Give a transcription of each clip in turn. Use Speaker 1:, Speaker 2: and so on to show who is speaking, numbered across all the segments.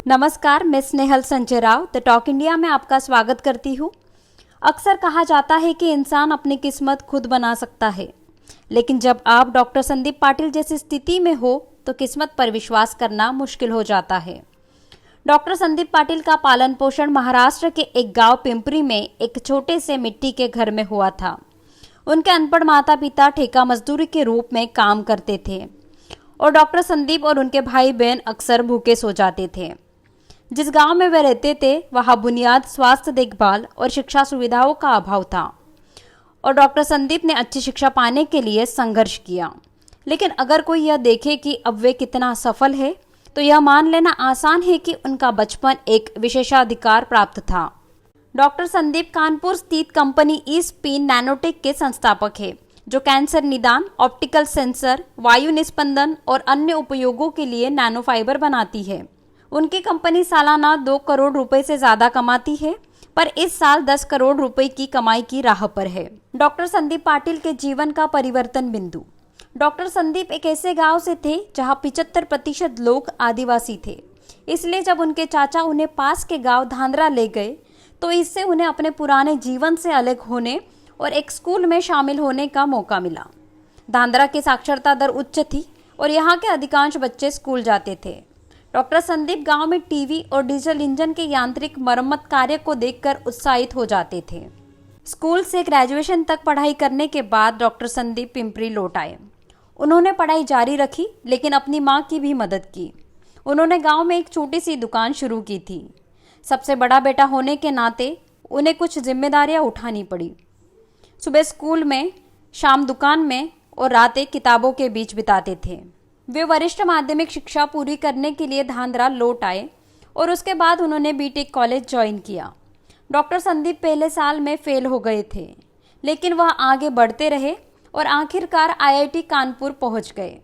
Speaker 1: नमस्कार, मैं Snehal Sanjay Rao the talk India में आपका स्वागत करती हूँ। अक्सर कहा जाता है कि इंसान अपनी किस्मत खुद बना सकता है, लेकिन जब आप डॉक्टर संदीप पाटिल जैसी स्थिति में हो तो किस्मत पर विश्वास करना मुश्किल हो जाता है। डॉक्टर संदीप पाटिल का पालन पोषण महाराष्ट्र के एक गांव पिंपरी में एक छोटे से मिट्टी के घर में हुआ था। उनके अनपढ़ माता पिता ठेका मजदूरी के रूप में काम करते थे और डॉक्टर संदीप और उनके भाई बहन अक्सर भूखे सो जाते थे। जिस गांव में वे रहते थे वहां बुनियाद स्वास्थ्य देखभाल और शिक्षा सुविधाओं का अभाव था और डॉक्टर संदीप ने अच्छी शिक्षा पाने के लिए संघर्ष किया। लेकिन अगर कोई यह देखे कि अब वे कितना सफल है तो यह मान लेना आसान है कि उनका बचपन एक विशेषाधिकार प्राप्त था। डॉक्टर संदीप कानपुर स्थित कंपनी ई-स्पिन नैनोटेक के संस्थापक है, जो कैंसर निदान, ऑप्टिकल सेंसर, वायु निस्पंदन और अन्य उपयोगों के लिए नैनो फाइबर बनाती है। उनकी कंपनी सालाना 2 करोड़ रुपए से ज्यादा कमाती है, पर इस साल 10 करोड़ रुपए की कमाई की राह पर है। डॉक्टर संदीप पाटिल के जीवन का परिवर्तन बिंदु। डॉक्टर संदीप एक ऐसे गांव से थे जहां 75% लोग आदिवासी थे। इसलिए जब उनके चाचा उन्हें पास के गांव धांधरा ले गए तो इससे उन्हें अपने पुराने जीवन से अलग होने और एक स्कूल में शामिल होने का मौका मिला। धांधरा की साक्षरता दर उच्च थी और यहाँ के अधिकांश बच्चे स्कूल जाते थे। डॉक्टर संदीप गांव में टीवी और डीजल इंजन के यांत्रिक मरम्मत कार्य को देखकर उत्साहित हो जाते थे। स्कूल से ग्रेजुएशन तक पढ़ाई करने के बाद डॉक्टर संदीप पिंपरी लौट आए। उन्होंने पढ़ाई जारी रखी, लेकिन अपनी मां की भी मदद की। उन्होंने गांव में एक छोटी सी दुकान शुरू की थी। सबसे बड़ा बेटा होने के नाते उन्हें कुछ जिम्मेदारियां उठानी पड़ी। सुबह स्कूल में, शाम दुकान में और रातें किताबों के बीच बिताते थे। वे वरिष्ठ माध्यमिक शिक्षा पूरी करने के लिए धांधरा लौट आए और उसके बाद उन्होंने बीटेक कॉलेज ज्वाइन किया। डॉक्टर संदीप पहले साल में फेल हो गए थे, लेकिन वह आगे बढ़ते रहे और आखिरकार आईआईटी कानपुर पहुंच गए,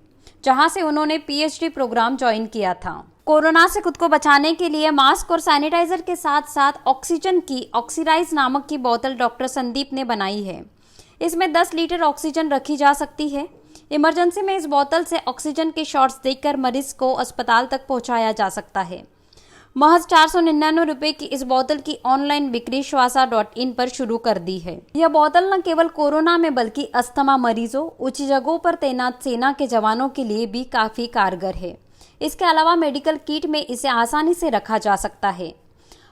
Speaker 1: जहां से उन्होंने पीएचडी प्रोग्राम ज्वाइन किया था। कोरोना से खुद को बचाने के लिए मास्क और सैनिटाइजर के साथ साथ ऑक्सीजन की ऑक्सीराइज नामक की बोतल डॉक्टर संदीप ने बनाई है। इसमें 10 लीटर ऑक्सीजन रखी जा सकती है। इमरजेंसी में इस बोतल से ऑक्सीजन के शॉट्स देकर मरीज को अस्पताल तक पहुंचाया जा सकता है। महज 499 रुपए की इस बोतल की ऑनलाइन बिक्री श्वासा.in पर शुरू कर दी है। यह बोतल न केवल कोरोना में बल्कि अस्थमा मरीजों, ऊंची जगहों पर तैनात सेना के जवानों के लिए भी काफी कारगर है। इसके अलावा मेडिकल किट में इसे आसानी से रखा जा सकता है।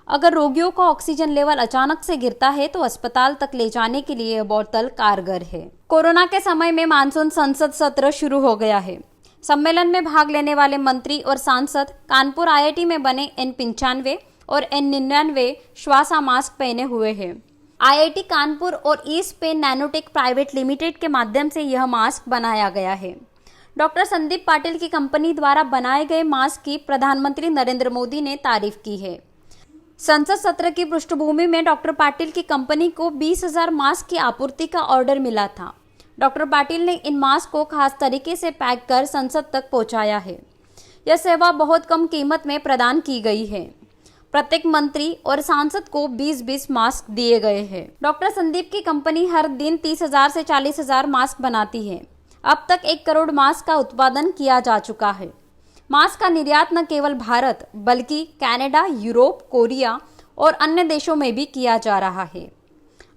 Speaker 1: अगर रोगियों का ऑक्सीजन लेवल अचानक से गिरता है तो अस्पताल तक ले जाने के लिए यह बोतल कारगर है। कोरोना के समय में मानसून संसद सत्र शुरू हो गया है। सम्मेलन में भाग लेने वाले मंत्री और सांसद कानपुर आईआईटी में बने N95 और N99 श्वासा मास्क पहने हुए हैं। आईआईटी कानपुर और ई-स्पिन नैनोटेक प्राइवेट लिमिटेड के माध्यम से यह मास्क बनाया गया है। डॉक्टर संदीप पाटिल की कंपनी द्वारा बनाए गए मास्क की प्रधानमंत्री नरेंद्र मोदी ने तारीफ की है। संसद सत्र की पृष्ठभूमि में डॉक्टर पाटिल की कंपनी को 20,000 मास्क की आपूर्ति का ऑर्डर मिला था। डॉक्टर पाटिल ने इन मास्क को खास तरीके से पैक कर संसद तक पहुंचाया है। यह सेवा बहुत कम कीमत में प्रदान की गई है। प्रत्येक मंत्री और सांसद को 20-20 मास्क दिए गए हैं। डॉक्टर संदीप की कंपनी हर दिन 30,000 से 40,000 मास्क बनाती है। अब तक 1 करोड़ मास्क का उत्पादन किया जा चुका है। मास्क का निर्यात न केवल भारत बल्कि कनाडा, यूरोप, कोरिया और अन्य देशों में भी किया जा रहा है।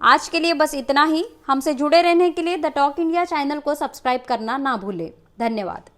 Speaker 1: आज के लिए बस इतना ही। हमसे जुड़े रहने के लिए द टॉक इंडिया चैनल को सब्सक्राइब करना ना भूलें। धन्यवाद।